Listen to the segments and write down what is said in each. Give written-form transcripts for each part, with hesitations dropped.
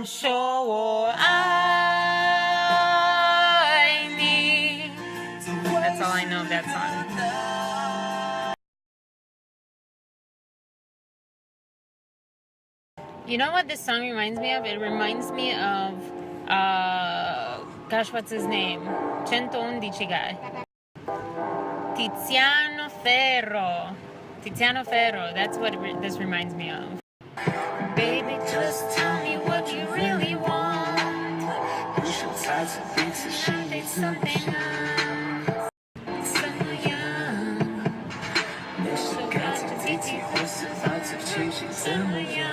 说我爱你. That's all I know of that song. You know what this song reminds me of? It reminds me of, gosh, what's his name? 111 guy. Tiziano Ferro. Tiziano Ferro. That's what this reminds me of. Baby, just tell me what you really want. Something else. So young. So got to be close to thoughts of changing. So young.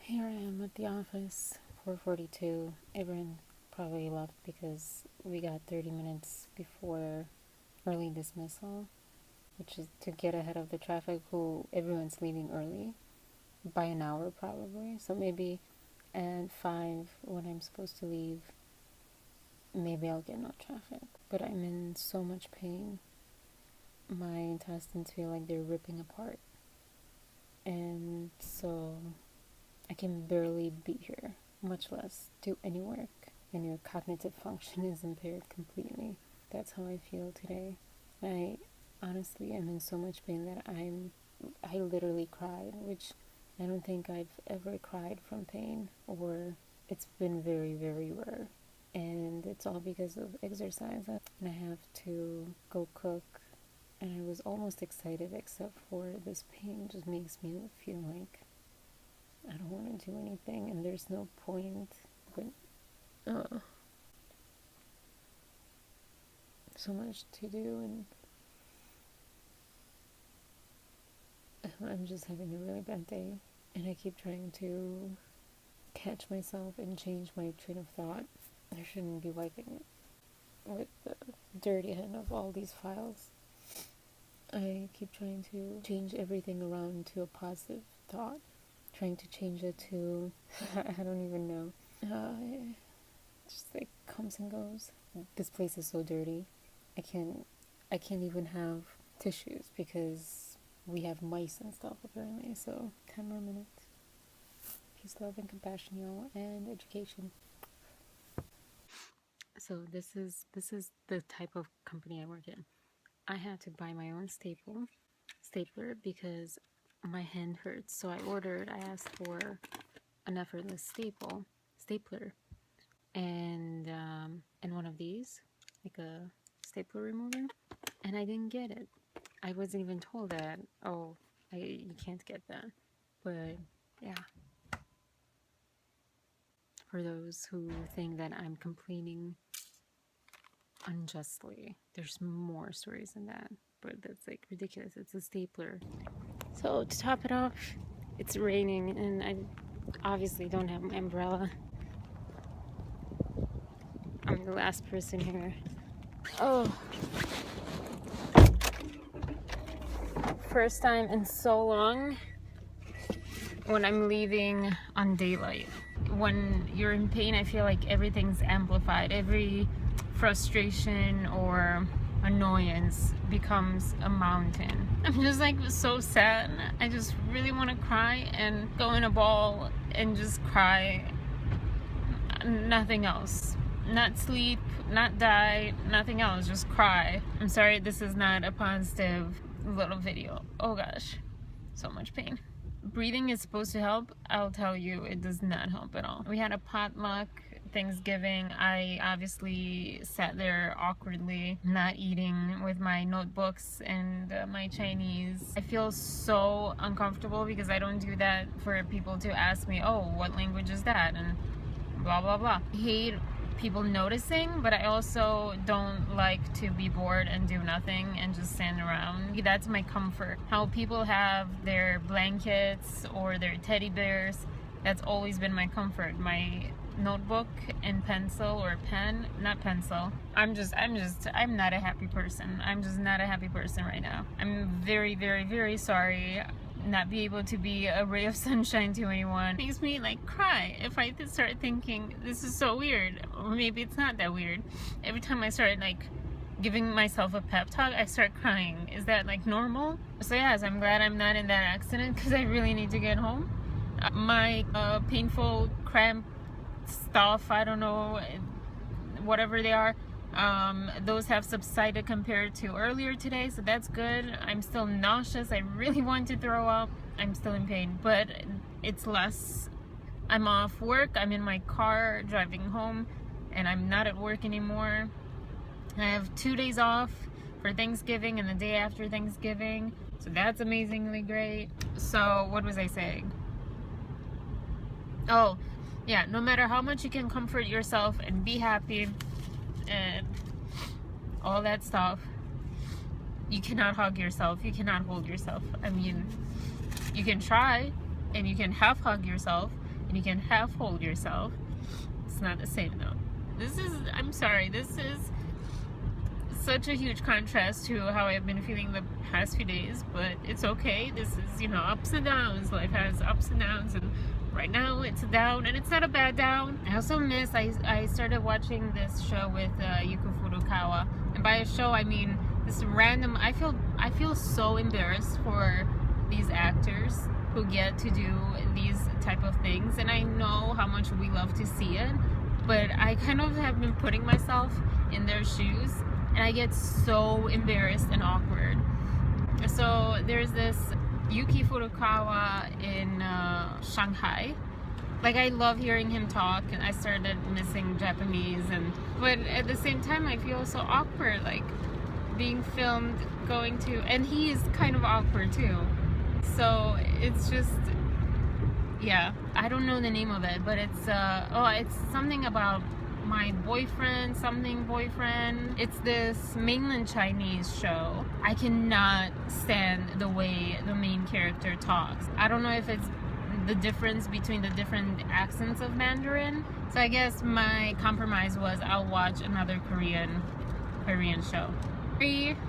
Here I am at the office, 4:42. Everyone probably left because we got 30 minutes before early dismissal, which is to get ahead of the traffic. Everyone's leaving early by an hour probably. So maybe at 5 when I'm supposed to leave, maybe I'll get no traffic. But I'm in so much pain. My intestines feel like they're ripping apart. And so I can barely be here, much less do any work, and your cognitive function is impaired completely. That's how I feel today. I honestly am in so much pain that I literally cried, which I don't think I've ever cried from pain, or it's been very, very rare. And it's all because of exercise. And I have to go cook, and I was almost excited, except for this pain just makes me feel like I don't want to do anything, and there's no point. But so much to do, and I'm just having a really bad day, and I keep trying to catch myself and change my train of thought. I shouldn't be wiping it with the dirty hand of all these files. I keep trying to change everything around to a positive thought. Trying to change it to, I don't even know. Just like comes and goes. This place is so dirty. I can't even have tissues because we have mice and stuff apparently. So 10 more minutes. Peace, love, and compassion, y'all, and education. So this is the type of company I work in. I had to buy my own stapler because my hand hurts. So I asked for an effortless stapler, and one of these, like a stapler remover, and I didn't get it. I wasn't even told that, you can't get that. But yeah, for those who think that I'm complaining unjustly, there's more stories than that, but that's like ridiculous. It's a stapler. So to top it off, it's raining, and I obviously don't have my umbrella. I'm the last person here. Oh, first time in so long when I'm leaving on daylight. When you're in pain, I feel like everything's amplified. Every frustration or annoyance becomes a mountain. I'm just like so sad. I just really want to cry and go in a ball and just cry. Nothing else. Not sleep, not die, nothing else. Just cry. I'm sorry, this is not a positive little video. Oh gosh, so much pain. Breathing is supposed to help. I'll tell you, it does not help at all. We had a potluck Thanksgiving. I obviously sat there awkwardly, not eating, with my notebooks and my Chinese. I feel so uncomfortable because I don't do that for people to ask me, oh, what language is that? And blah, blah, blah. I hate people noticing, but I also don't like to be bored and do nothing and just stand around. That's my comfort. How people have their blankets or their teddy bears, that's always been my comfort. My notebook and pencil or pen, not pencil. I'm not a happy person. I'm just not a happy person right now. I'm very, very, very sorry not be able to be a ray of sunshine to anyone. It makes me like cry if I start thinking this is so weird, or maybe it's not that weird. Every time I start like giving myself a pep talk, I start crying. Is that like normal? So yes, I'm glad I'm not in that accident because I really need to get home. My painful cramp stuff, I don't know, whatever they are, those have subsided compared to earlier today, so that's good. I'm still nauseous. I really want to throw up. I'm still in pain, but it's less. I'm off work. I'm in my car driving home, and I'm not at work anymore. I have 2 days off for Thanksgiving and the day after Thanksgiving, so that's amazingly great. So what was I saying? Oh yeah, no matter how much you can comfort yourself and be happy and all that stuff, you cannot hug yourself, you cannot hold yourself. I mean, you can try, and you can half hug yourself, and you can half hold yourself. It's not the same though. I'm sorry, this is such a huge contrast to how I've been feeling the past few days, but it's okay. This is, you know, ups and downs. Life has ups and downs, and right now it's a down, and it's not a bad down. I also miss, I started watching this show with Yuko Furukawa, and by a show I mean this random, I feel so embarrassed for these actors who get to do these type of things, and I know how much we love to see it, but I kind of have been putting myself in their shoes, and I get so embarrassed and awkward. So there's this Yuki Furukawa in Shanghai. Like, I love hearing him talk, and I started missing Japanese, but at the same time I feel so awkward, like being filmed going to, and he is kind of awkward too. So it's just, yeah, I don't know the name of it, but it's it's something about my boyfriend, something boyfriend. It's this mainland Chinese show. I cannot stand the way the main character talks. I don't know if it's the difference between the different accents of Mandarin. So I guess my compromise was I'll watch another Korean show.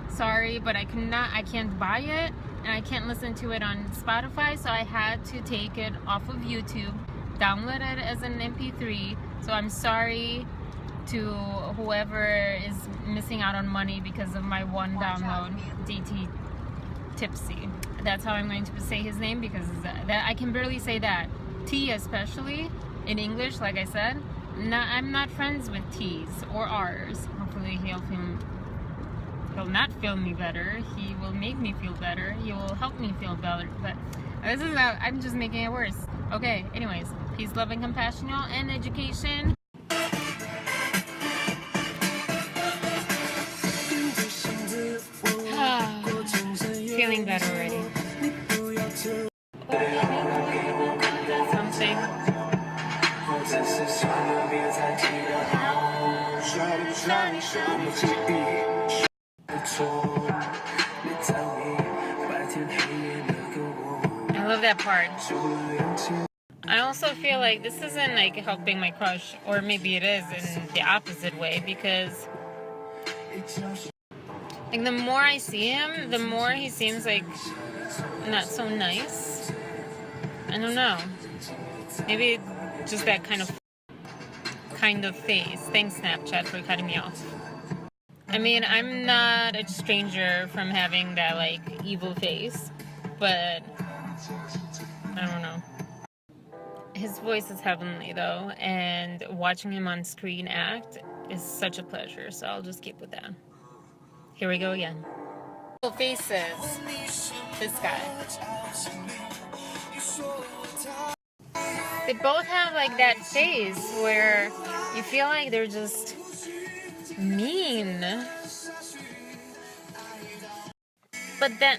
Sorry, but I can't buy it, and I can't listen to it on Spotify, so I had to take it off of YouTube, download it as an MP3. So I'm sorry to whoever is missing out on money because of my one download, DT Tipsy. That's how I'm going to say his name, because that I can barely say that. T especially, in English, like I said. I'm not friends with T's or R's. Hopefully he'll not feel me better. He will make me feel better. He will help me feel better. But this is not, I'm just making it worse. Okay, anyways, peace, love, and compassion, y'all, and education. Feeling better already. Something. I love that part. I also feel like this isn't like helping my crush, or maybe it is in the opposite way, because like the more I see him, the more he seems like not so nice. I don't know. Maybe just that kind of face. Thanks, Snapchat, for cutting me off. I mean, I'm not a stranger from having that like evil face, but I don't know. His voice is heavenly though, and watching him on screen act is such a pleasure, so I'll just keep with that. Here we go again. Faces. This guy. They both have like that face where you feel like they're just mean. But then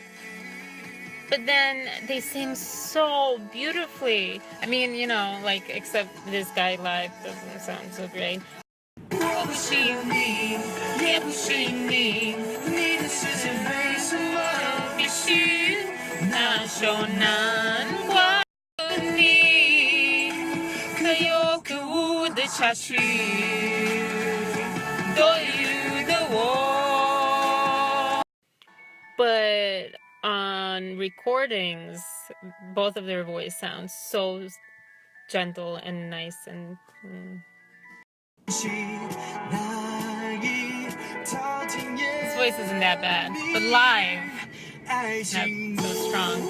they sing so beautifully. I mean, you know, like, except this guy live doesn't sound so great. 下去，多余的我。But on recordings, both of their voice sounds so gentle and nice and. His voice isn't that bad, but live, that's so strong.